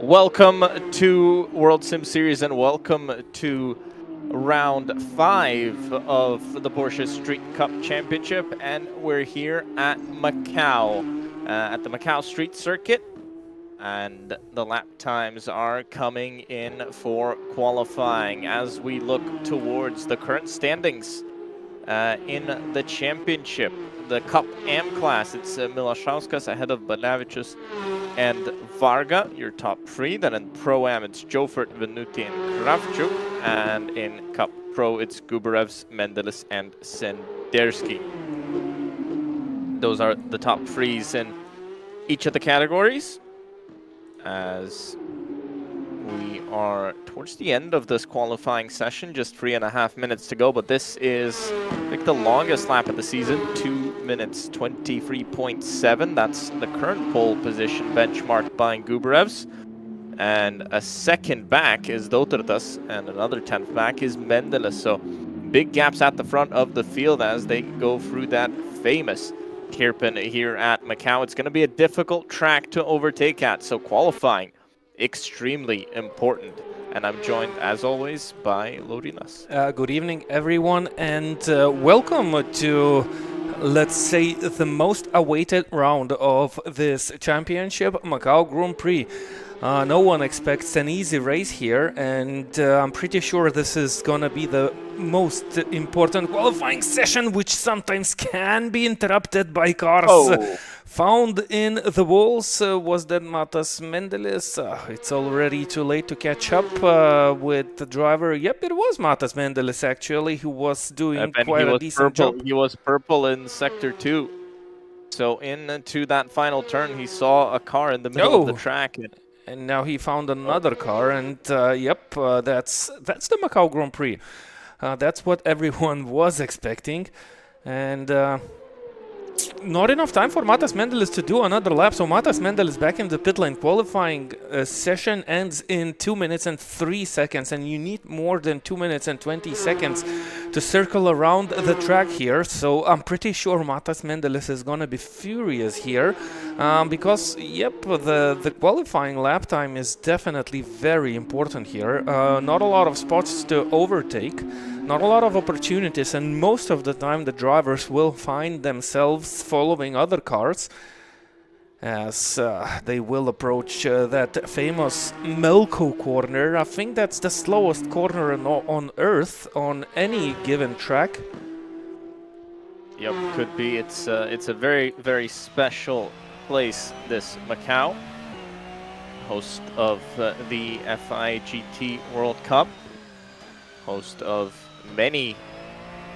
Welcome to WorldSimSeries and welcome to round 5 of the Porsche Street Cup Championship, and we're here at Macau, at the Macau Street Circuit, and the lap times are coming in for qualifying as we look towards the current standings in the championship. The Cup AM class, it's Milashauskas ahead of Balavicius and Varga, your top three. Then in Pro Am, it's Jofert, Venuti, and Kravchuk. And in Cup Pro, it's Gubarevs, Mendelis, and Sendersky. Those are the top threes in each of the categories, as we are towards the end of this qualifying session, just 3.5 minutes to go, but this is, I think, the longest lap of the season, 2 minutes 23.7. That's the current pole position benchmarked by Gubarevs. And a second back is Dotartas, and another 10th back is Mendelis. So big gaps at the front of the field as they go through that famous hairpin here at Macau. It's going to be a difficult track to overtake at, so qualifying extremely important. And I'm joined, as always, by Lorinas. Good evening, everyone, and welcome to, let's say, the most awaited round of this championship, Macau Grand Prix. No one expects an easy race here, and I'm pretty sure this is gonna be the most important qualifying session, which sometimes can be interrupted by cars found in the walls. Was that Matas Mendelis? It's already too late to catch up with the driver. Yep, it was Matas Mendelis, actually, who was doing quite a decent job. He was purple in Sector 2. So into that final turn, he saw a car in the middle of the track. And now he found another car, and that's the Macau Grand Prix. That's what everyone was expecting, and not enough time for Matas Mendelis to do another lap. So Matas Mendelis back in the pit lane. Qualifying session ends in 2 minutes and 3 seconds, and you need more than 2 minutes and 20 seconds to circle around the track here. So I'm pretty sure Matas Mendelis is gonna be furious here, because the qualifying lap time is definitely very important here. Not a lot of spots to overtake, not a lot of opportunities, and most of the time the drivers will find themselves following other cars as they will approach that famous Melco corner. I think that's the slowest corner on Earth on any given track. Yep, could be. It's a very, very special place, this Macau, host of the FI GT World Cup, host of many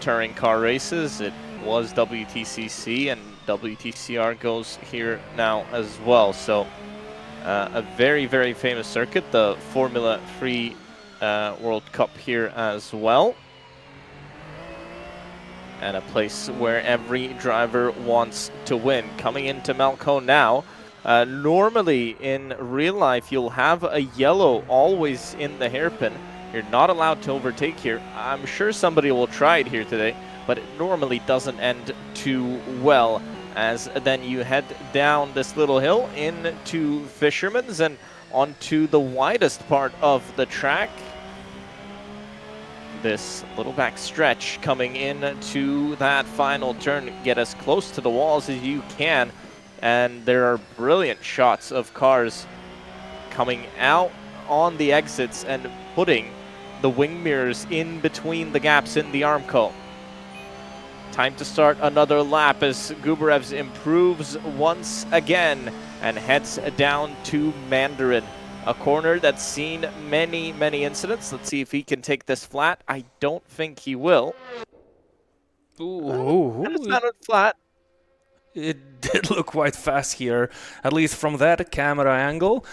touring car races. It was WTCC, and WTCR goes here now as well. So a very, very famous circuit, the Formula 3 World Cup here as well, and a place where every driver wants to win. Coming into Melco now, normally in real life you'll have a yellow always in the hairpin. You're not allowed to overtake here. I'm sure somebody will try it here today, but it normally doesn't end too well, as then you head down this little hill into Fisherman's and onto the widest part of the track. This little back stretch coming in to that final turn. Get as close to the walls as you can, and there are brilliant shots of cars coming out on the exits and putting the wing mirrors in between the gaps in the Armco. Time to start another lap as Gubarevs improves once again and heads down to Mandarin, a corner that's seen many, many incidents. Let's see if he can take this flat. I don't think he will. Ooh, it's not flat. It did look quite fast here, at least from that camera angle.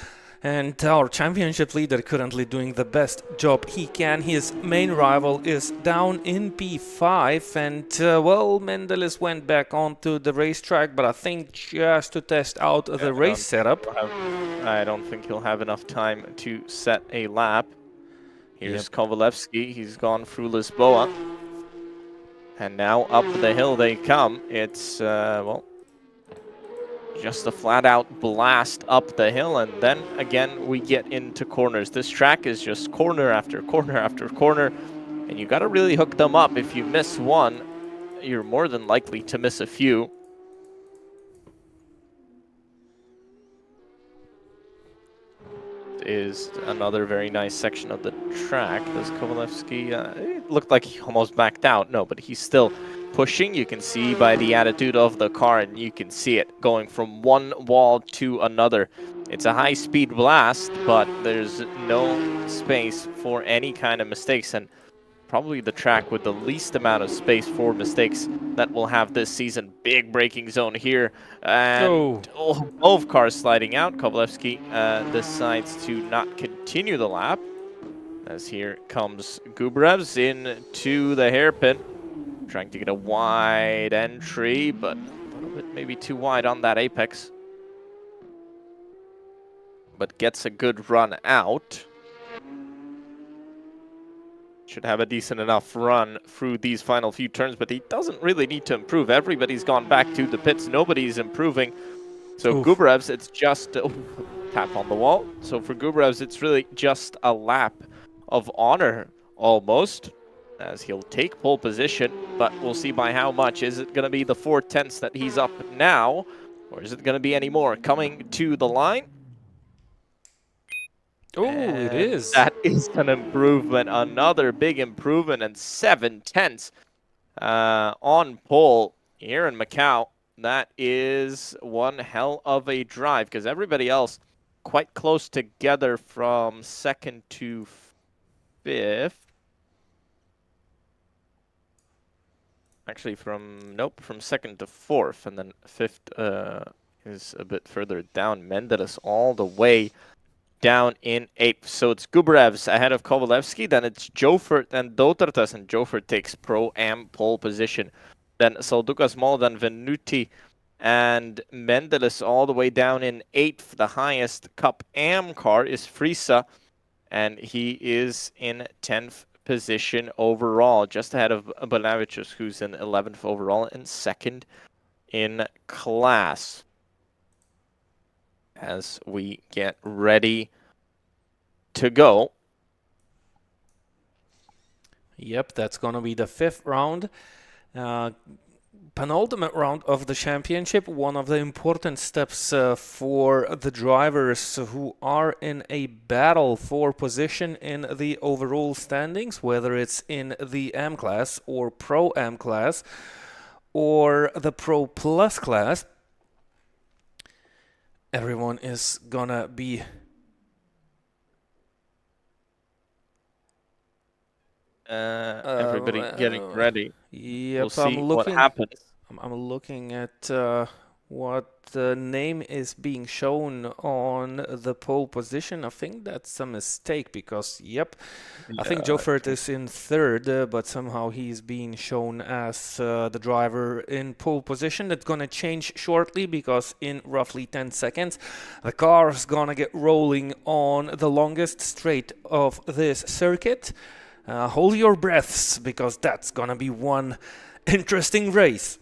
And our championship leader currently doing the best job he can. His main rival is down in P5, and well, Mendelis went back onto the racetrack, but I think just to test out the race setup. I don't think he'll have enough time to set a lap. Here's Kovalevsky. He's gone through Lisboa, and now up the hill they come. It's well, just a flat-out blast up the hill, and then again we get into corners. This track is just corner after corner after corner, and you got to really hook them up. If you miss one, you're more than likely to miss a few. Is another very nice section of the track. Does Kovalevsky, it looked like he almost backed out. No, but he's still pushing. You can see by the attitude of the car, and you can see it going from one wall to another. It's a high-speed blast, but there's no space for any kind of mistakes, and probably the track with the least amount of space for mistakes that we'll have this season. Big braking zone here, and both cars sliding out. Kovalevsky decides to not continue the lap, as here comes Gubrevs into the hairpin, trying to get a wide entry, but a little bit maybe too wide on that apex, but gets a good run out. Should have a decent enough run through these final few turns, but he doesn't really need to improve. Everybody's gone back to the pits. Nobody's improving. So Gubrevs, it's just tap on the wall. So for Gubrevs, it's really just a lap of honor almost, as he'll take pole position, but we'll see by how much. Is it going to be the 4/10 that he's up now, or is it going to be any more? Coming to the line. Oh, it is. That is an improvement, another big improvement, and 7/10 on pole here in Macau. That is one hell of a drive, because everybody else quite close together from second to fifth. Actually, from second to fourth, and then fifth is a bit further down. Menderes all the way down in 8th. So it's Gubrevs ahead of Kovalevsky, then it's Jofert and Dotartas, and Jofert takes Pro-Am pole position. Then Saldukas Mol, then Venuti and Mendeles all the way down in 8th. The highest Cup Am car is Frisa, and he is in 10th position overall, just ahead of Balavicius, who's in 11th overall and second in class. As we get ready to go. Yep, that's going to be the 5th round. Penultimate round of the championship. One of the important steps for the drivers who are in a battle for position in the overall standings, whether it's in the M class or Pro M class or the Pro Plus class. Everyone is gonna be everybody getting ready. Yep, we'll see what happens. I'm looking at what name is being shown on the pole position. I think that's a mistake because, yep, I think Jofert is in 3rd, but somehow he's being shown as the driver in pole position. That's going to change shortly because in roughly 10 seconds, the car is going to get rolling on the longest straight of this circuit. Hold your breaths because that's going to be one interesting race.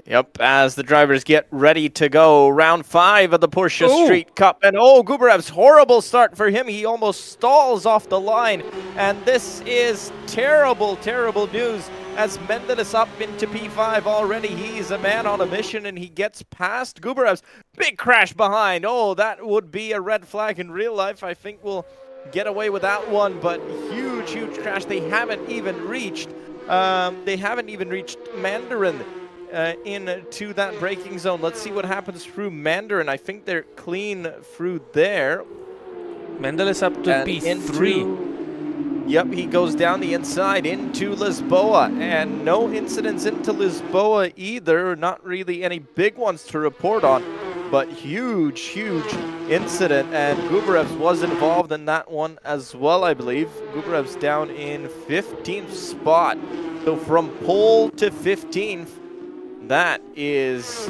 Yep, as the drivers get ready to go. Round 5 of the Porsche Street Cup. And Gubrev's horrible start for him. He almost stalls off the line. And this is terrible, terrible news as Mendeles up into P5 already. He's a man on a mission and he gets past Gubrev's. Big crash behind. Oh, that would be a red flag in real life. I think we'll get away with that one, but huge, huge crash. They haven't even reached Mandarin into that braking zone. Let's see what happens through Mandarin. I think they're clean through there. Mendeles up to P3. Yep, he goes down the inside into Lisboa, and no incidents into Lisboa either. Not really any big ones to report on, but huge, huge incident, and Gubrevs was involved in that one as well, I believe. Gubrevs down in 15th spot. So from pole to 15th, that is,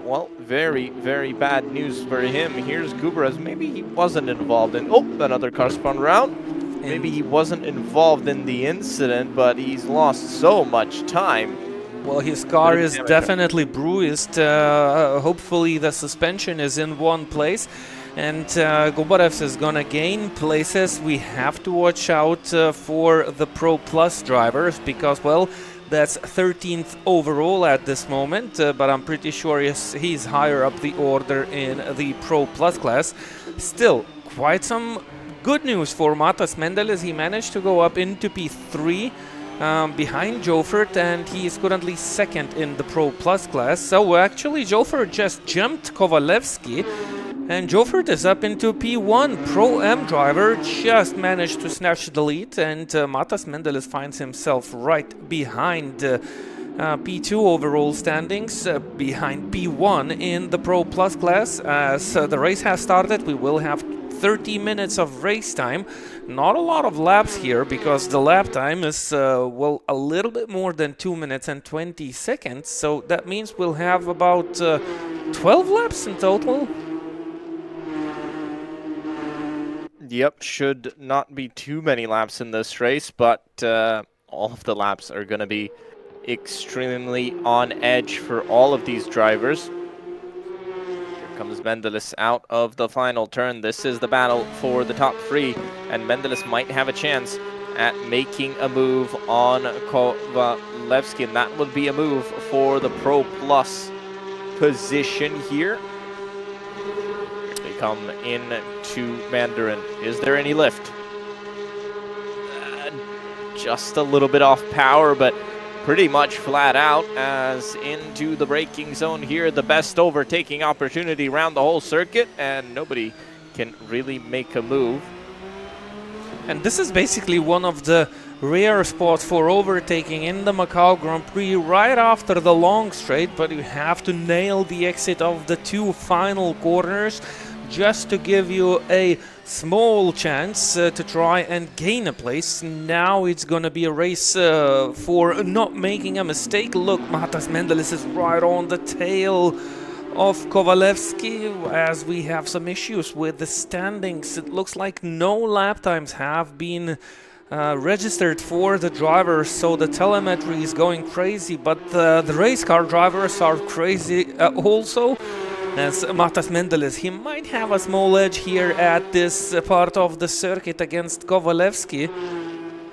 well, very, very bad news for him. Here's Gubrevs. Maybe he wasn't involved in... Oh, another car spun around. Maybe he wasn't involved in the incident, but he's lost so much time Well, his car is definitely bruised. Hopefully the suspension is in one place. And Gobarev is gonna gain places. We have to watch out for the Pro Plus drivers because, well, that's 13th overall at this moment, but I'm pretty sure he's higher up the order in the Pro Plus class. Still, quite some good news for Matas Mendeles. He managed to go up into P3 behind Jofert, and he is currently second in the Pro Plus class. So actually Jofert just jumped Kovalevsky, and Jofert is up into P1. Pro M driver just managed to snatch the lead, and Matas Mendeles finds himself right behind P2 overall standings, behind P1 in the Pro Plus class. As the race has started, we will have 30 minutes of race time. Not a lot of laps here because the lap time is, well, a little bit more than 2 minutes and 20 seconds. So that means we'll have about 12 laps in total. Yep, should not be too many laps in this race, but all of the laps are going to be extremely on edge for all of these drivers. Here comes Mendeles out of the final turn. This is the battle for the top three, and Mendeles might have a chance at making a move on Kovalevsky, and that would be a move for the Pro Plus position here. Come in to Mandarin. Is there any lift? Just a little bit off power, but pretty much flat out as into the braking zone here. The best overtaking opportunity around the whole circuit, and nobody can really make a move. And this is basically one of the rare spots for overtaking in the Macau Grand Prix right after the long straight, but you have to nail the exit of the two final corners just to give you a small chance to try and gain a place. Now it's gonna be a race for not making a mistake. Look, Matas Mendeles is right on the tail of Kovalevsky as we have some issues with the standings. It looks like no lap times have been registered for the drivers, so the telemetry is going crazy, but the race car drivers are crazy also. As Matas Mendeles, he might have a small edge here at this part of the circuit against Kovalevsky,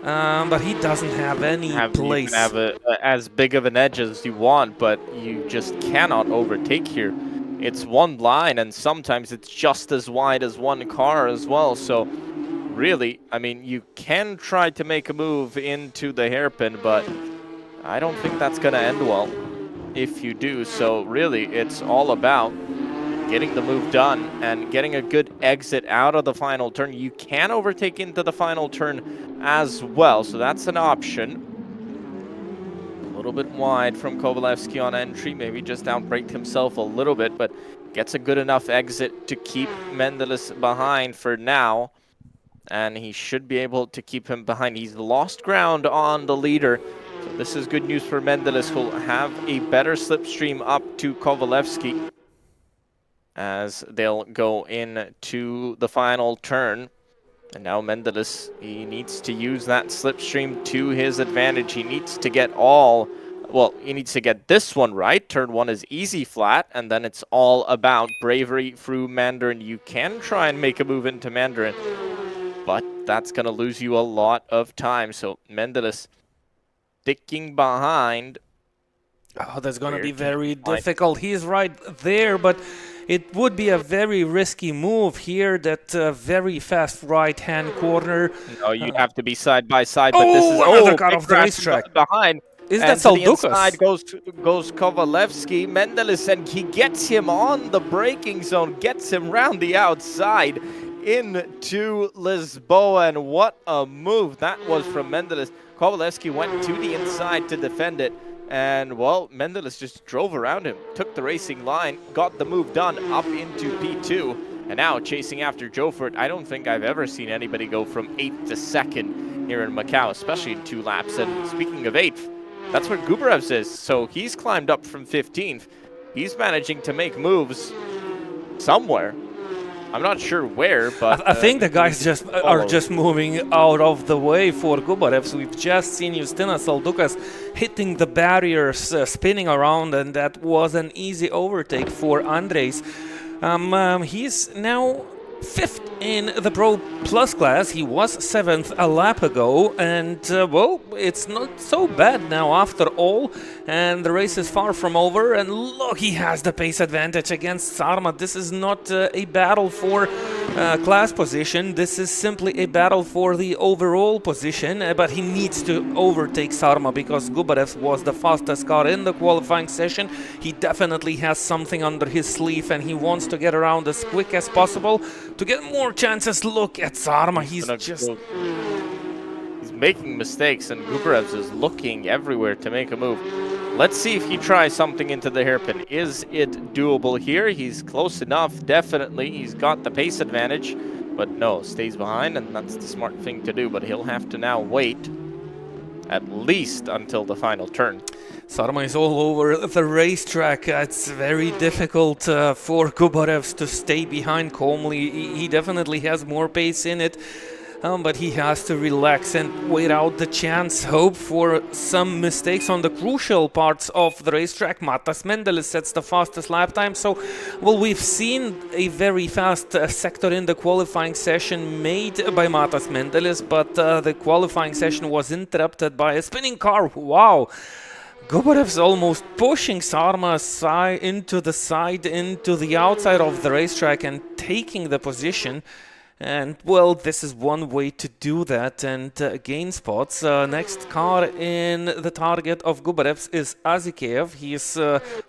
but he doesn't have any place. You can have as big of an edge as you want, but you just cannot overtake here. It's one line, and sometimes it's just as wide as one car as well. So really, I mean, you can try to make a move into the hairpin, but I don't think that's going to end well if you do. So really, it's all about getting the move done and getting a good exit out of the final turn. You can overtake into the final turn as well, so that's an option. A little bit wide from Kovalevsky on entry, maybe just outbraked himself a little bit, but gets a good enough exit to keep Mendeles behind for now, and he should be able to keep him behind. He's lost ground on the leader, so this is good news for Mendeles, who'll have a better slipstream up to Kovalevsky as they'll go into the final turn. And now Mendeles, he needs to use that slipstream to his advantage. He needs to get he needs to get this one right. Turn one is easy flat, and then it's all about bravery through Mandarin. You can try and make a move into Mandarin, but that's going to lose you a lot of time. So Mendeles sticking behind. Oh, that's going to be very difficult. He's right there, but it would be a very risky move here, that very fast right-hand corner. No, you have to be side by side, but this is another car off the racetrack behind. Is that Saldukas? Inside goes Kovalevsky. Mendeles, and he gets him on the braking zone, gets him round the outside into Lisboa, and what a move that was from Mendeles. Kovalevsky went to the inside to defend it. And, well, Mendeles just drove around him, took the racing line, got the move done up into P2, and now chasing after Jofert. I don't think I've ever seen anybody go from 8th to 2nd here in Macau, especially in 2 laps. And speaking of 8th, that's where Gubarev's is, so he's climbed up from 15th. He's managing to make moves somewhere. I'm not sure where, but I think the guys just are just moving out of the way for Gubarev. So we've just seen Justinas Saldukas hitting the barriers, spinning around, and that was an easy overtake for Andres. He's now 5th in the Pro Plus class. He was 7th a lap ago, and well, it's not so bad now after all, and the race is far from over. And look, he has the pace advantage against Sarma. This is not a battle for class position, this is simply a battle for the overall position, but he needs to overtake Sarma because Gubarev was the fastest car in the qualifying session. He definitely has something under his sleeve and he wants to get around as quick as possible to get more chances. Look at Sarma, he's making mistakes and Gubarev is looking everywhere to make a move. Let's see if he tries something into the hairpin. Is it doable here? He's close enough, definitely. He's got the pace advantage, but no, stays behind, and that's the smart thing to do. But he'll have to now wait at least until the final turn. Sarma is all over the racetrack. It's very difficult for Gubarev to stay behind calmly. He definitely has more pace in it. But he has to relax and wait out the chance, hope for some mistakes on the crucial parts of the racetrack. Matas Mendelis sets the fastest lap time. So, well, we've seen a very fast sector in the qualifying session made by Matas Mendelis, but the qualifying session was interrupted by a spinning car. Wow! Gubarev's almost pushing Sarma into the side, into the outside of the racetrack and taking the position. And, well, this is one way to do that and gain spots. Next car in the target of Gubarev's is Azikev. He is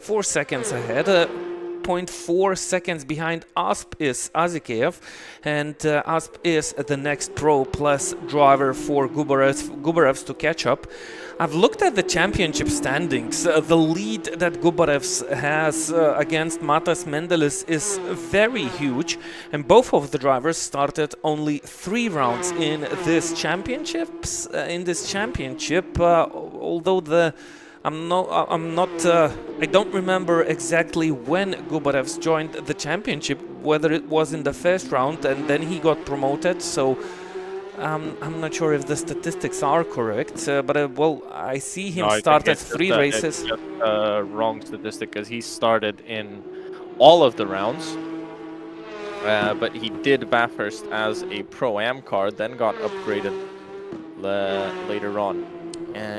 4 seconds ahead. 0.4 seconds behind Asp is Azikev. And Asp is the next Pro Plus driver for Gubarev's to catch up. I've looked at the championship standings. The lead that Gubarev's has against Matas Mendelis is very huge, and both of the drivers started only 3 rounds in this championship. Although I don't remember exactly when Gubarev's joined the championship, whether it was in the first round and then he got promoted. So. I'm not sure if the statistics are correct, but well, I see him started 3 races. It's just a wrong statistic because he started in all of the rounds, but he did Bathurst as a Pro-Am car, then got upgraded later on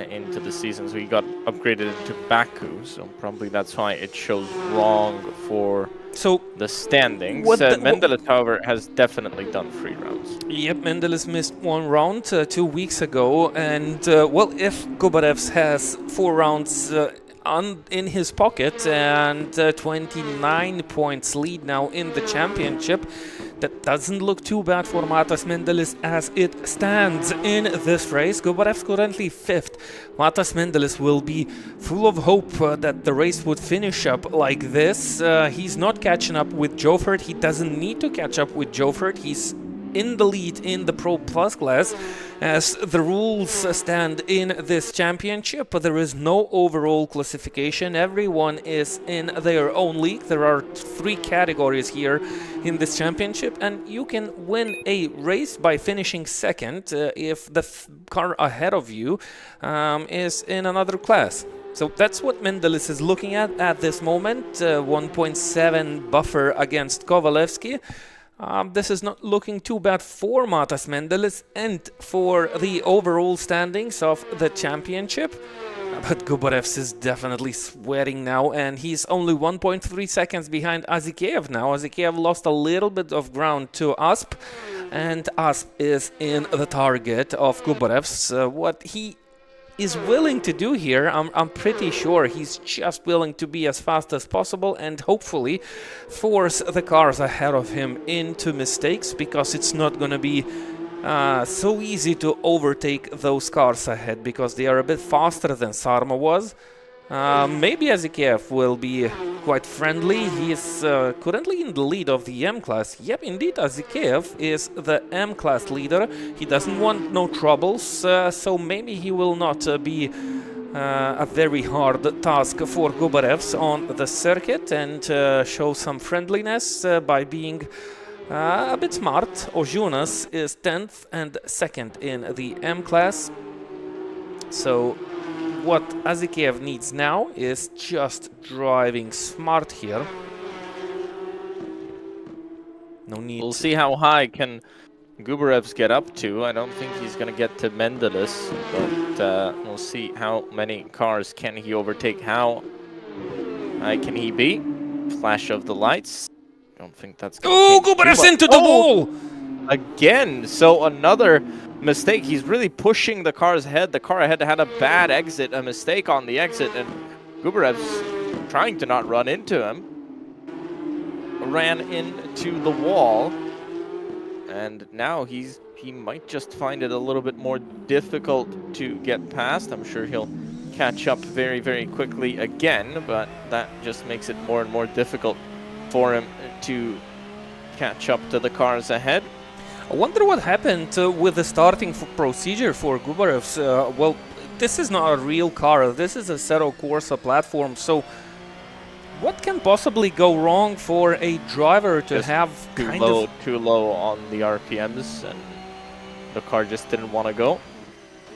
into the season. So he got upgraded into Baku, so probably that's why it shows wrong for the standings. Mendelis, however, has definitely done 3 rounds. Yep, Mendelis missed 1 round 2 weeks ago, and well, if Gubarev's has 4 rounds in his pocket and 29 points lead now in the championship, that doesn't look too bad for Matas Mendelis as it stands in this race. Gubarev's currently 5th. Matas Mendelis will be full of hope that the race would finish up like this. He's not catching up with Jofert. He doesn't need to catch up with Jofert. He's in the lead in the Pro Plus class as the rules stand in this championship. There is no overall classification. Everyone is in their own league. There are 3 categories here in this championship, and you can win a race by finishing 2nd if the car ahead of you is in another class. So that's what Mendelis is looking at this moment. 1.7 buffer against Kovalevsky. This is not looking too bad for Matas Mendelis and for the overall standings of the championship. But Gubarev's is definitely sweating now, and he's only 1.3 seconds behind Azikev now. Azikev lost a little bit of ground to Asp, and Asp is in the target of Gubarev's. What he is willing to do here, I'm pretty sure he's just willing to be as fast as possible and hopefully force the cars ahead of him into mistakes, because it's not going to be so easy to overtake those cars ahead because they are a bit faster than Sarma was. Maybe Azikev will be quite friendly. He is currently in the lead of the M class. Yep, indeed, Azikev is the M class leader. He doesn't want no troubles, so maybe he will not be a very hard task for Gubarev's on the circuit and show some friendliness by being A bit smart. Ojunas is 10th and 2nd in the M class. So what Azikiev needs now is just driving smart here. No need. We'll see how high can Gubarev's get up to. I don't think he's going to get to Mendelis, but we'll see how many cars can he overtake. How high can he be? Flash of the lights. Don't think that's going to change. Gubarev's into the wall! Again, so another mistake. He's really pushing the cars ahead. The car ahead had a bad exit, a mistake on the exit, and Gubarev's trying to not run into him. Ran into the wall, and now he might just find it a little bit more difficult to get past. I'm sure he'll catch up very, very quickly again, but that just makes it more and more difficult for him to catch up to the cars ahead. I wonder what happened with the starting procedure for Gubarev's. Well, this is not a real car. This is a Assetto Corsa platform, so what can possibly go wrong for a driver to just have too low on the RPMs, and the car just didn't want to go?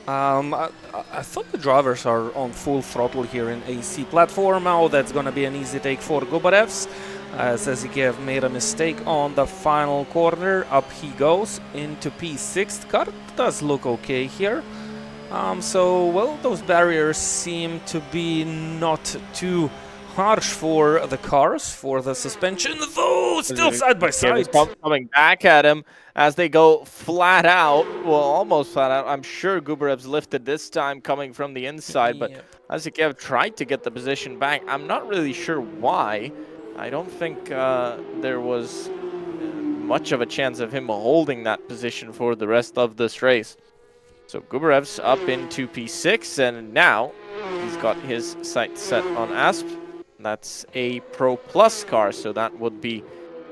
I thought the drivers are on full throttle here in AC platform. Oh, that's going to be an easy take for Gubarev's. As Azikiev made a mistake on the final corner. Up he goes into P6. Car does look okay here. So, well, those barriers seem to be not too harsh for the cars, for the suspension, though still side by side. Coming back at him as they go flat out, well, almost flat out. I'm sure Gubarev's lifted this time coming from the inside, but Azikiev tried to get the position back. I'm not really sure why. I don't think there was much of a chance of him holding that position for the rest of this race. So Gubarev's up into P6, and now he's got his sights set on Asp. That's a Pro Plus car, so that would be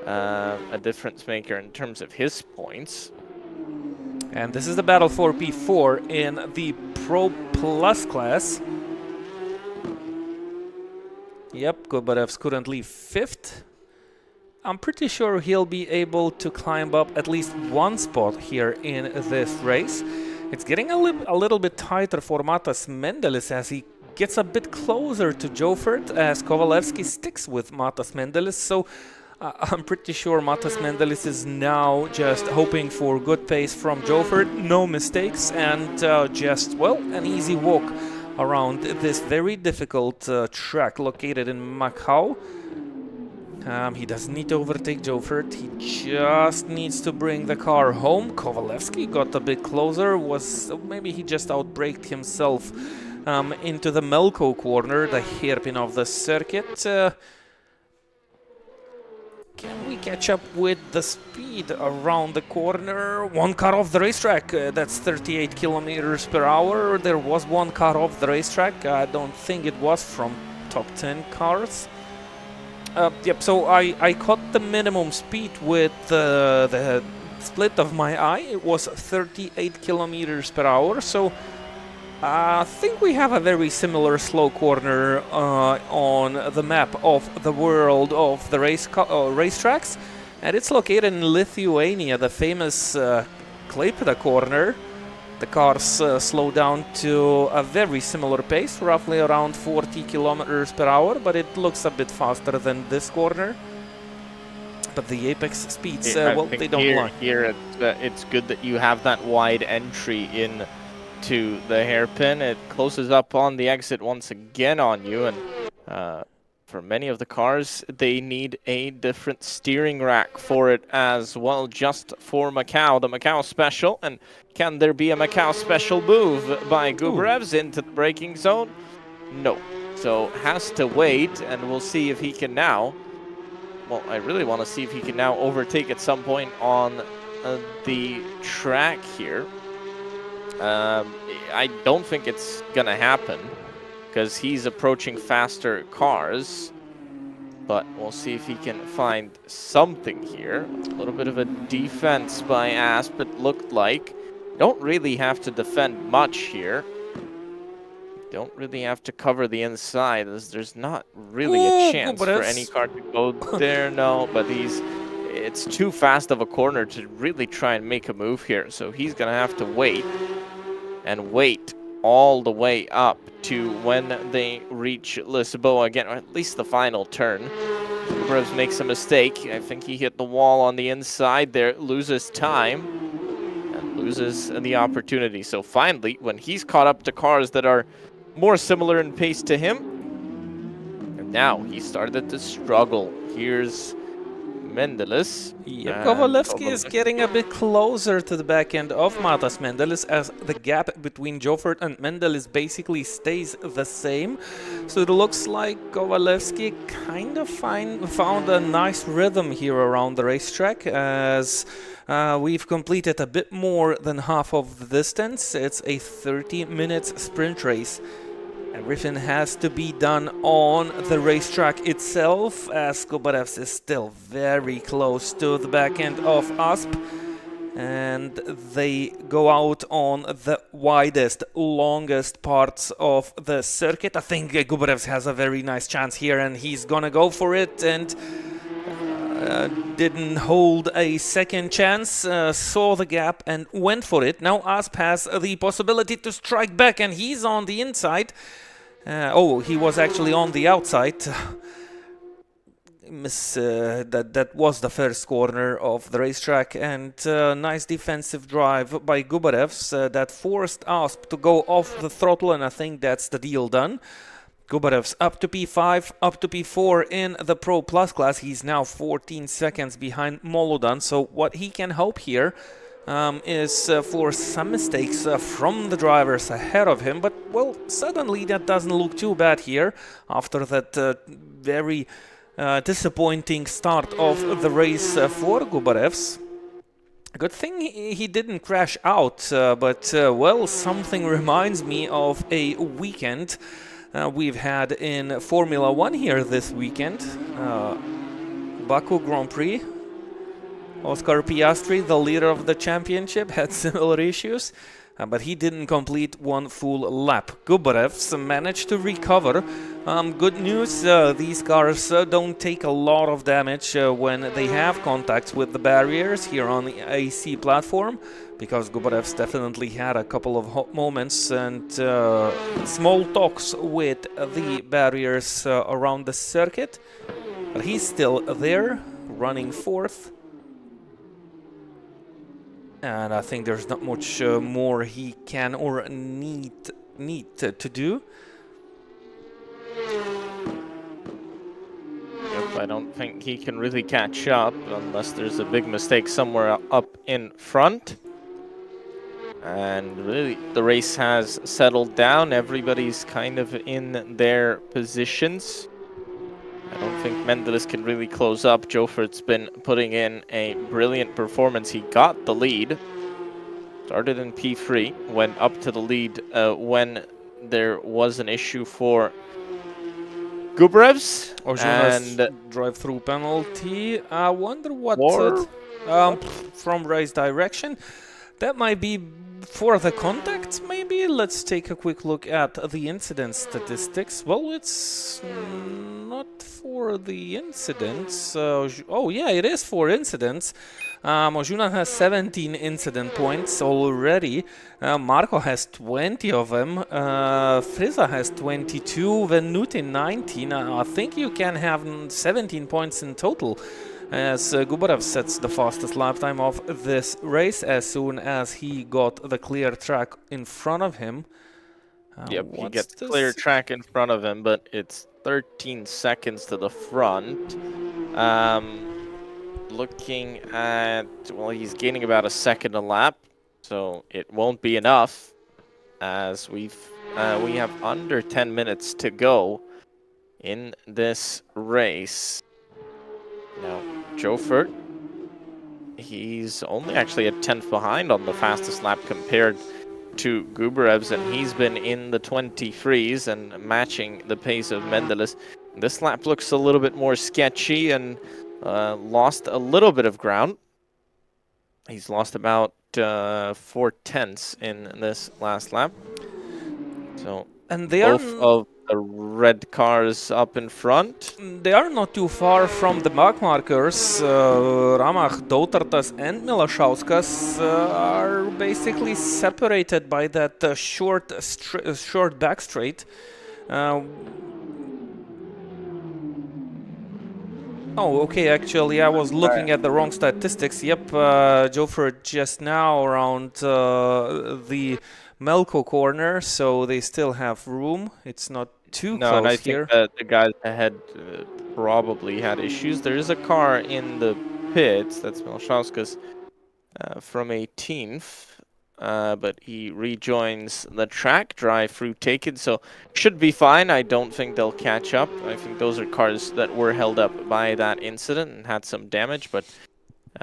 a difference maker in terms of his points. And this is the battle for P4 in the Pro Plus class. Yep, Gubarev's currently 5th. I'm pretty sure he'll be able to climb up at least one spot here in this race. It's getting a little bit tighter for Matas Mendelis as he gets a bit closer to Jofert, as Kovalevsky sticks with Matas Mendelis. So I'm pretty sure Matas Mendelis is now just hoping for good pace from Jofert, no mistakes, and just, well, an easy walk around this very difficult track located in Macau. He doesn't need to overtake Jofert, he just needs to bring the car home. Kovalevsky got a bit closer, maybe he just outbraked himself into the Melco corner, the hairpin of the circuit. Can we catch up with the speed around the corner? One car off the racetrack, that's 38 kilometers per hour. There was one car off the racetrack. I don't think it was from top 10 cars. Yep, so I caught the minimum speed with the split of my eye. It was 38 kilometers per hour, so I think we have a very similar slow corner on the map of the world of the racetracks, and it's located in Lithuania, the famous Klaipėda corner. The cars slow down to a very similar pace, roughly around 40 kilometers per hour, but it looks a bit faster than this corner. But the apex speeds, well, they don't lie. Here it's good that you have that wide entry in to the hairpin. It closes up on the exit once again on you, and for many of the cars, they need a different steering rack for it as well, just for Macau, the Macau special. And can there be a Macau special move by Gubarev's into the braking zone? No. So has to wait, and we'll see if he can now. Well, I really want to see if he can now overtake at some point on the track here. I don't think it's going to happen, because he's approaching faster cars, but we'll see if he can find something here. A little bit of a defense by Asp, it looked like. Don't really have to defend much here. Don't really have to cover the inside. There's not really a chance for any car to go there. No, but it's too fast of a corner to really try and make a move here. So he's going to have to wait and wait all the way up to when they reach Lisboa again, or at least the final turn. Gubrev makes a mistake. I think he hit the wall on the inside there, loses time, and loses the opportunity. So finally, when he's caught up to cars that are more similar in pace to him, and now he started to struggle. Here's Mendeles. Yeah, Kovalevsky is getting a bit closer to the back end of Matas Mendeles, as the gap between Joffert and Mendeles basically stays the same. So it looks like Kovalevsky kind of found a nice rhythm here around the racetrack, as we've completed a bit more than half of the distance. It's a 30-minute sprint race. Everything has to be done on the racetrack itself, as Gubarevs is still very close to the back end of Asp. And they go out on the widest, longest parts of the circuit. I think Gubarevs has a very nice chance here, and he's gonna go for it, and didn't hold a second chance, saw the gap and went for it. Now Asp has the possibility to strike back, and he's on the inside. Oh, he was actually on the outside. That was the first corner of the racetrack, and nice defensive drive by Gubarevs that forced Asp to go off the throttle, and I think that's the deal done. Gubarevs up to P5, up to P4 in the Pro Plus class. He's now 14 seconds behind Molodan, so what he can hope here is for some mistakes from the drivers ahead of him. But, well, suddenly that doesn't look too bad here after that very disappointing start of the race for Gubarevs. Good thing he didn't crash out, but, well, something reminds me of a weekend we've had in Formula 1 here this weekend. Baku Grand Prix. Oscar Piastri, the leader of the championship, had similar issues, but he didn't complete one full lap. Gubarevs managed to recover. Good news, these cars don't take a lot of damage when they have contacts with the barriers here on the AC platform, because Gubarevs definitely had a couple of hot moments and small talks with the barriers around the circuit. But he's still there, running fourth. And I think there's not much more he can or need to do. Yep, I don't think he can really catch up unless there's a big mistake somewhere up in front. And really, the race has settled down. Everybody's kind of in their positions. I don't think Mendeles can really close up. Jofert's been putting in a brilliant performance. He got the lead. Started in P3, went up to the lead when there was an issue for Gubarevs. And drive-through penalty. I wonder what from race direction. That might be for the contacts, maybe? Let's take a quick look at the incident statistics. Well, it's not for the incidents. Oh, yeah, it is for incidents. Ojuna has 17 incident points already. Marco has 20 of them. Friza has 22. Venuti 19. I think you can have 17 points in total, as Gubarev sets the fastest lap time of this race as soon as he got the clear track in front of him. Yep, he gets clear track in front of him, but it's 13 seconds to the front. Looking at, well, he's gaining about a second a lap, so it won't be enough, as we have under 10 minutes to go in this race. Now, Jofert, he's only actually a 10th behind on the fastest lap compared to Gubarevs, and he's been in the 23s and matching the pace of Mendeles. This lap looks a little bit more sketchy and lost a little bit of ground. He's lost about 4/10 in this last lap. So, and they both are of the red cars up in front. They are not too far from the back markers. Ramach, Dautartas and Milašauskas are basically separated by that short back straight. Oh, okay, actually, I was looking at the wrong statistics. Yep, Jofert just now around the Melco corner, so they still have room. It's not too No, close and I here. think that the guys ahead probably had issues. There is a car in the pits, that's Milašauskas, from 18th. But he rejoins the track, drive-through taken, so should be fine. I don't think they'll catch up. I think those are cars that were held up by that incident and had some damage, but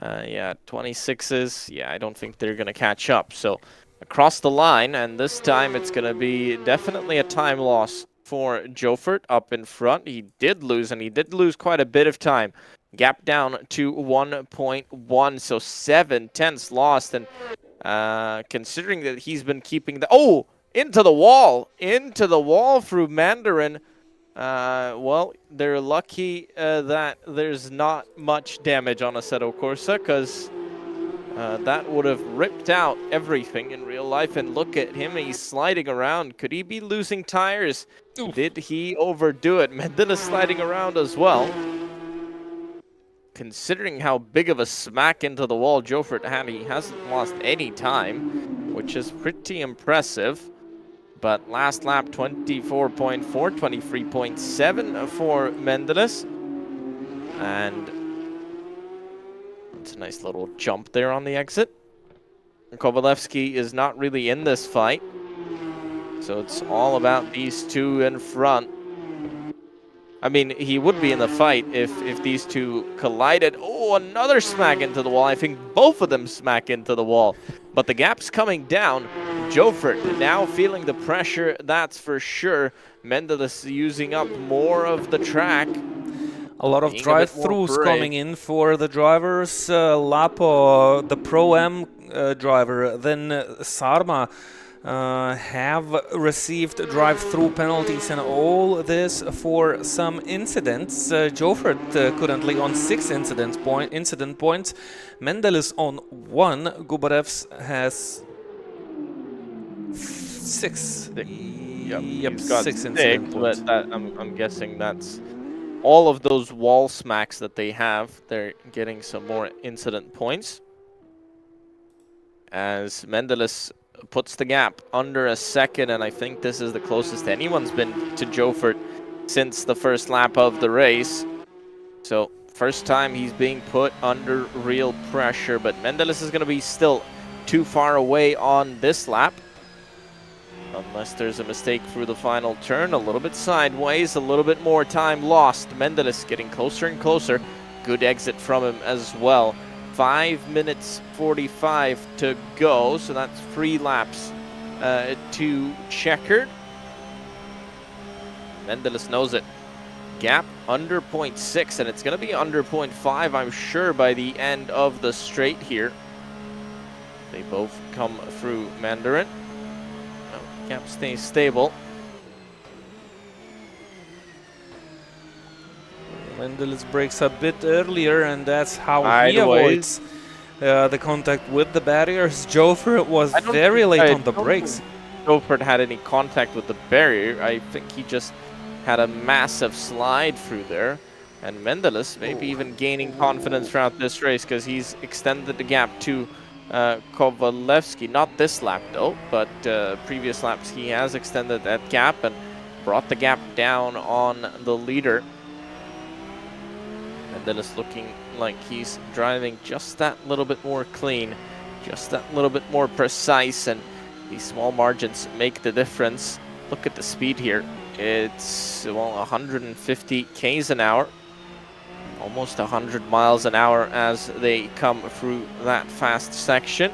yeah, 26s, yeah, I don't think they're going to catch up. So across the line, and this time it's going to be definitely a time loss for Jofert up in front. He did lose, and he did lose quite a bit of time. Gap down to 1.1, so 7/10 lost, and considering that he's been keeping the... Oh! Into the wall through Mandarin. Well, they're lucky that there's not much damage on Assetto Corsa, because that would have ripped out everything in real life. And look at him, he's sliding around. Could he be losing tires? Oof. Did he overdo it? Mendelis sliding around as well. Considering how big of a smack into the wall Jofert had, he hasn't lost any time, which is pretty impressive. But last lap, 24.4, 23.7 for Mendelis. And it's a nice little jump there on the exit. Kovalevsky is not really in this fight, so it's all about these two in front. I mean, he would be in the fight if these two collided. Oh, another smack into the wall. I think both of them smack into the wall. But the gap's coming down. Jofert now feeling the pressure, that's for sure. Mendelis using up more of the track. A lot of drive-throughs coming in for the drivers. Lapo, the Pro-M driver, then Sarma have received drive-through penalties, and all this for some incidents. Jofert currently on 6 incident points. Mendelis on 1. Gubarevs has 6. Yep, He's got 6 incident points. But I'm guessing that's all of those wall smacks that they have. They're getting some more incident points. As Mendelis puts the gap under a second, and I think this is the closest anyone's been to Jofert since the first lap of the race. So first time he's being put under real pressure, but Mendelis is going to be still too far away on this lap. Unless there's a mistake through the final turn, a little bit sideways, a little bit more time lost. Mendelis getting closer and closer. Good exit from him as well. 5 minutes 45 to go, so that's 3 laps to checkered. Mendelis knows it. Gap under 0.6, and it's going to be under 0.5, I'm sure, by the end of the straight here. They both come through Mandarin. Oh, gap stays stable. Mendelis breaks a bit earlier, and that's how he avoids the contact with the barriers. Jofert was very late on the brakes. Jofert had any contact with the barrier. I think he just had a massive slide through there. And Mendelis maybe even gaining confidence throughout this race, because he's extended the gap to Kovalevsky. Not this lap though, but previous laps he has extended that gap and brought the gap down on the leader. Mendelis looking like he's driving just that little bit more clean, just that little bit more precise, and these small margins make the difference. Look at the speed here. It's, well, 150 k's an hour, almost 100 miles an hour as they come through that fast section.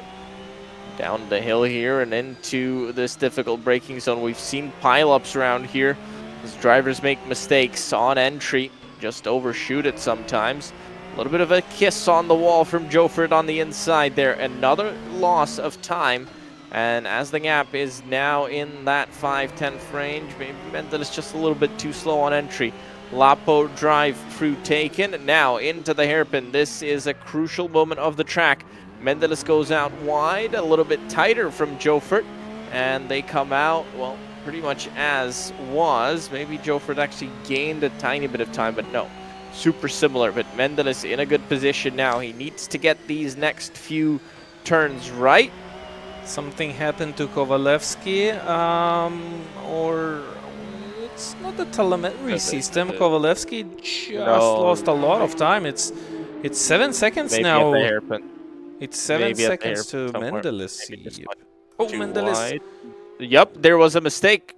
Down the hill here and into this difficult braking zone. We've seen pileups around here as drivers make mistakes on entry. Just overshoot it sometimes. A little bit of a kiss on the wall from Jofert on the inside there. Another loss of time And as the gap is now in that 5/10 range, maybe Mendeles just a little bit too slow on entry. Lapo drive through taken, now into the hairpin. This is a crucial moment of the track. Mendeles goes out wide, a little bit tighter from Jofert, and they come out, well, pretty much as was. Maybe Jofert actually gained a tiny bit of time, but no, super similar. But Mendeles in a good position now. He needs to get these next few turns right. Something happened to Kovalevsky, or it's not the telemetry system. Kovalevsky just lost a lot of time. It's 7 seconds maybe now. At the hairpin. It's 7 seconds to Mendeles. Oh, Mendeles. Yep, there was a mistake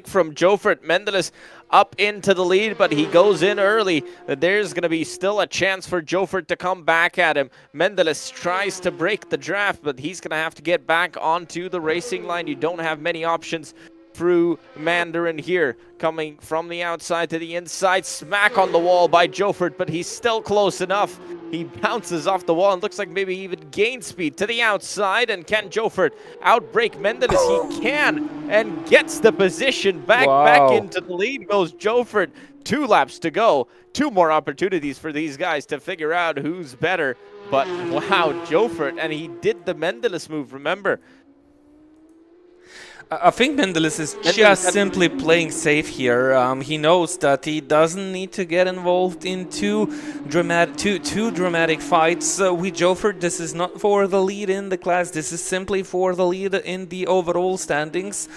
from Jofert. Mendeles up into the lead, but he goes in early. There's going to be still a chance for Jofert to come back at him. Mendeles tries to break the draft, but he's going to have to get back onto the racing line. You don't have many options through Mandarin here, coming from the outside to the inside. Smack on the wall by Jofert, but he's still close enough. He bounces off the wall and looks like maybe he even gains speed to the outside. And can Jofert outbrake Mendeles? He can, and gets the position back. Wow. Back into the lead goes Jofert. 2 laps to go. 2 more opportunities for these guys to figure out who's better. But wow, Jofert, and he did the Mendeles move, remember? I think Mendeles is just simply playing safe here. He knows that he doesn't need to get involved in too dramatic fights with Jofert. This is not for the lead in the class. This is simply for the lead in the overall standings.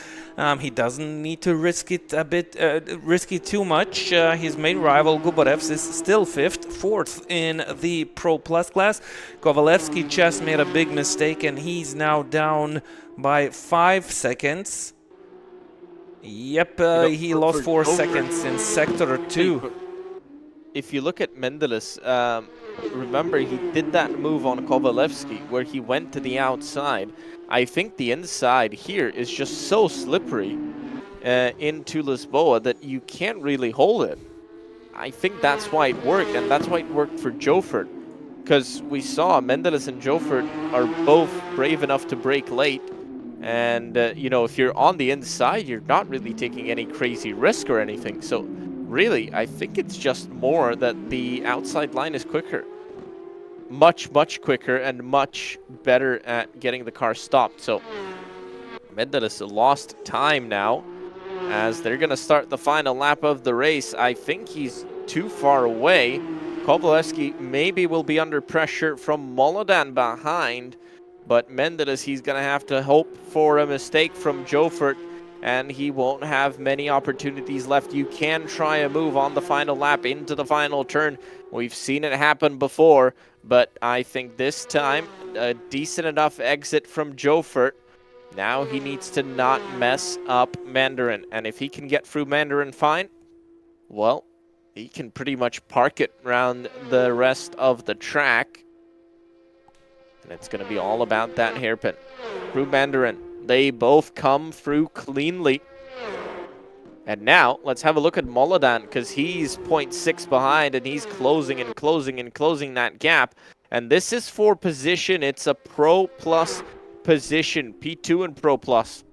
He doesn't need to risk it too much. His main rival Gubarevs is still 5th, 4th in the Pro Plus class. Kovalevsky just made a big mistake, and he's now down by 5 seconds. Yep, he lost 4 seconds in Sector 2. If you look at Mendeles, remember he did that move on Kovalevsky where he went to the outside. I think the inside here is just so slippery into Lisboa that you can't really hold it. I think that's why it worked, and that's why it worked for Jofert. Because we saw Mendeles and Jofert are both brave enough to brake late. And, you know, if you're on the inside, you're not really taking any crazy risk or anything. So, really, I think it's just more that the outside line is quicker. Much, much quicker and much better at getting the car stopped. So, Mendeles lost time now as they're going to start the final lap of the race. I think he's too far away. Kovalevsky maybe will be under pressure from Molodan behind. But Mendeles, he's going to have to hope for a mistake from Jofert, and he won't have many opportunities left. You can try a move on the final lap into the final turn. We've seen it happen before, but I think this time a decent enough exit from Jofert. Now he needs to not mess up Mandarin, and if he can get through Mandarin fine, well, he can pretty much park it around the rest of the track. And it's going to be all about that hairpin. Through Mandarin, they both come through cleanly. And now, let's have a look at Molodan, because he's 0.6 behind, and he's closing and closing and closing that gap. And this is for position. It's a Pro Plus position, P2 and Pro Plus.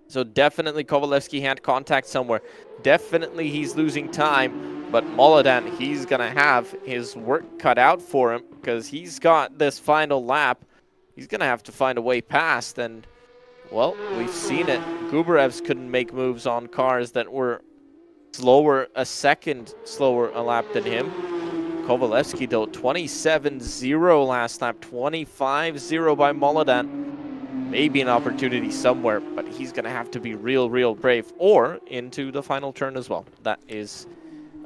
So definitely Kovalevsky had contact somewhere. Definitely he's losing time. But Molodan, he's going to have his work cut out for him because he's got this final lap. He's going to have to find a way past. And, well, we've seen it. Gubarevs couldn't make moves on cars that were slower, a second slower a lap than him. Kovalevsky, though, 27-0 last lap, 25-0 by Molodan. Maybe an opportunity somewhere, but he's going to have to be real, real brave, or into the final turn as well. That is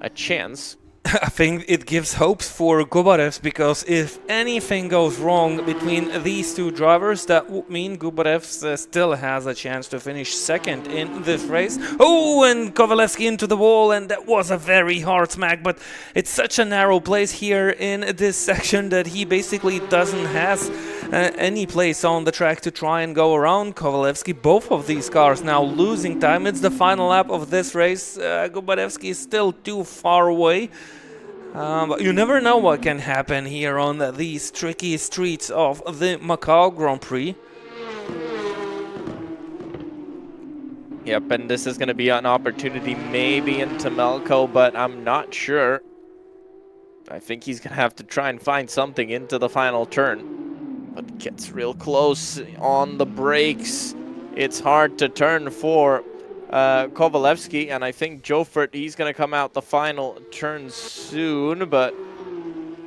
a chance. I think it gives hopes for Gubarevs, because if anything goes wrong between these two drivers, that would mean Gubarevs still has a chance to finish second in this race. Oh, and Kovalevsky into the wall, and that was a very hard smack, but it's such a narrow place here in this section that he basically doesn't have any place on the track to try and go around Kovalevsky. Both of these cars now losing time. It's the final lap of this race. Gubarevsky is still too far away. But you never know what can happen here on these tricky streets of the Macau Grand Prix. Yep, and this is going to be an opportunity maybe into Melco, but I'm not sure. I think he's going to have to try and find something into the final turn. But gets real close on the brakes. It's hard to turn for Kovalevsky, and I think Jofert, he's going to come out the final turn soon, but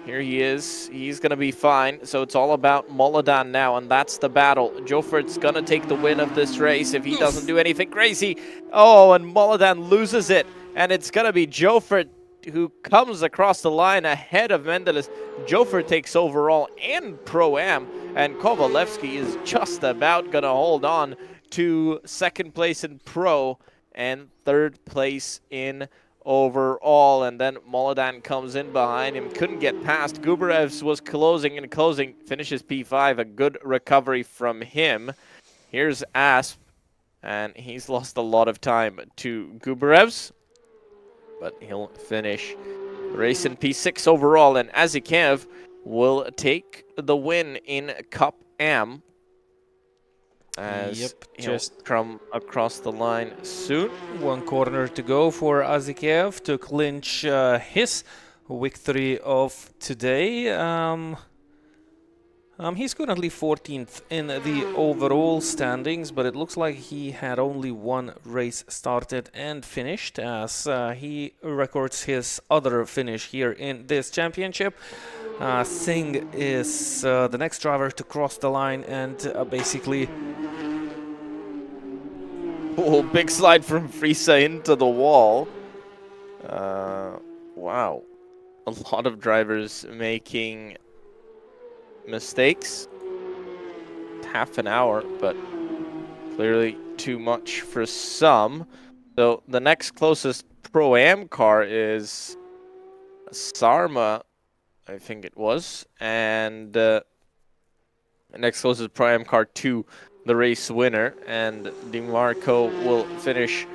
here he is. He's going to be fine. So it's all about Molodan now, and that's the battle. Jofert's going to take the win of this race if he doesn't do anything crazy. Oh, and Molodan loses it, and it's going to be Jofert who comes across the line ahead of Mendeles. Jofert takes overall and Pro-Am, and Kovalevsky is just about going to hold on to second place in Pro and third place in overall, and then Molodan comes in behind him, couldn't get past. Gubarevs was closing and closing, finishes P5, a good recovery from him. Here's Asp, and he's lost a lot of time to Gubarevs, but he'll finish the race in P6 overall, and Azikev will take the win in Cup Am as just come across the line soon. One corner to go for Azikev to clinch his victory of today. He's currently 14th in the overall standings, but it looks like he had only one race started and finished, as he records his other finish here in this championship. Singh is the next driver to cross the line and basically... Oh, big slide from Frisa into the wall. Wow. A lot of drivers making mistakes. Half an hour, but clearly too much for some. So the next closest Pro-Am car is Sarma, I think it was. And the next closest Pro-Am car to the race winner, and DiMarco will finish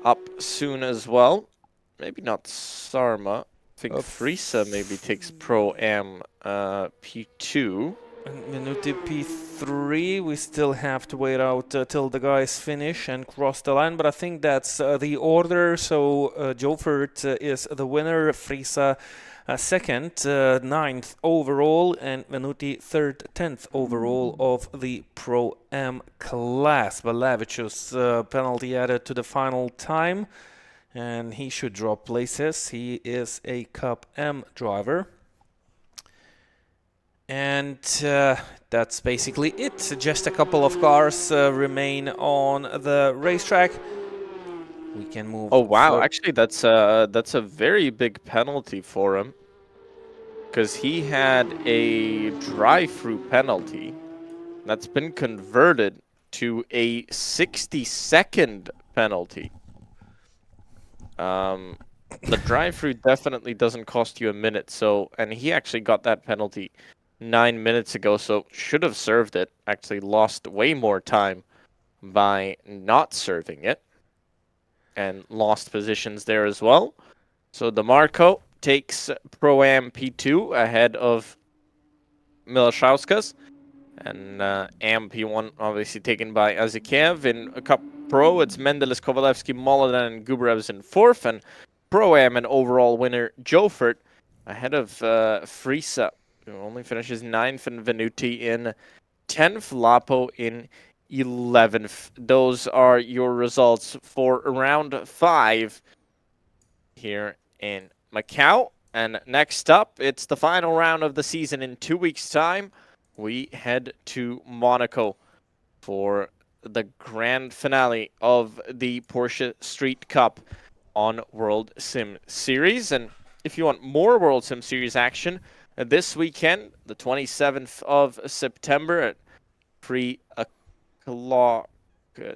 up soon as well. Maybe not Sarma. I think Frisa maybe takes Pro-Am P2. Minuti P3, we still have to wait out till the guys finish and cross the line, but I think that's the order. So Jofert is the winner, Frisa second, 9th overall, and Venuti 3rd, 10th overall of the Pro-Am class. Balavicius penalty added to the final time, and he should drop places. He is a Cup M driver. And that's basically it. Just a couple of cars remain on the racetrack. We can move. Oh wow! Actually, that's a very big penalty for him, because he had a drive-through penalty that's been converted to a 60-second penalty. The drive-through definitely doesn't cost you a minute. So, and he actually got that penalty 9 minutes ago, so should have served it. Actually lost way more time by not serving it, and lost positions there as well. So DeMarco takes Pro-Am P2 ahead of Milashauskas, and Am P1 obviously taken by Azikev. In a Cup Pro, it's Mendeles, Kovalevsky, Molodan, and Gubarevs in 4th, and Pro-Am and overall winner Jofert ahead of Frisa, who only finishes 9th, and Venuti in 10th, Lapo in 11th. Those are your results for round 5 here in Macau. And next up, it's the final round of the season. In 2 weeks' time, we head to Monaco for the grand finale of the Porsche Street Cup on WorldSimSeries. And if you want more WorldSimSeries action, this weekend, the 27th of September at 3 o'clock.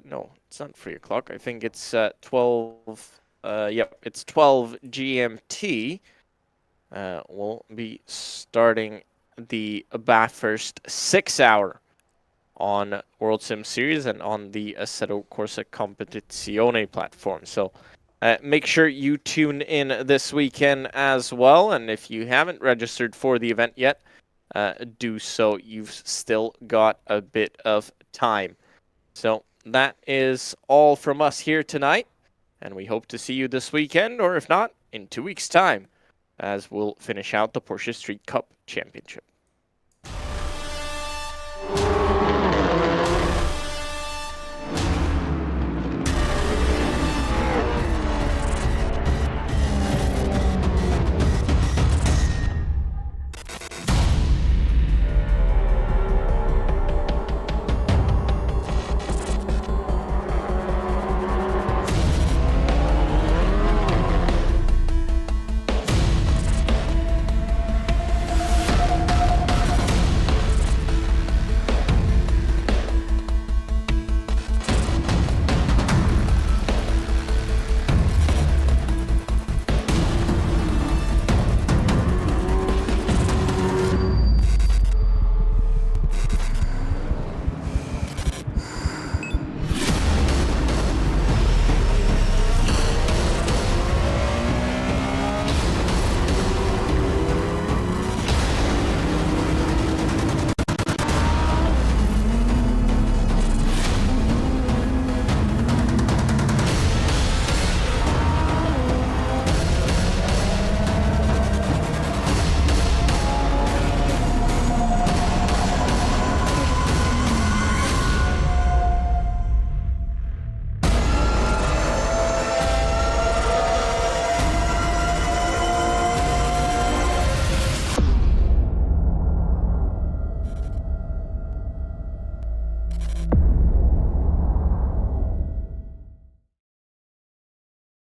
No, it's not 3 o'clock. I think it's 12. Yep, it's 12 GMT. We'll be starting the Bathurst 6-hour on WorldSimSeries and on the Assetto Corsa Competizione platform. So make sure you tune in this weekend as well. And if you haven't registered for the event yet, do so. You've still got a bit of time. So that is all from us here tonight. And we hope to see you this weekend, or if not, in 2 weeks' time, as we'll finish out the Porsche Street Cup Championship.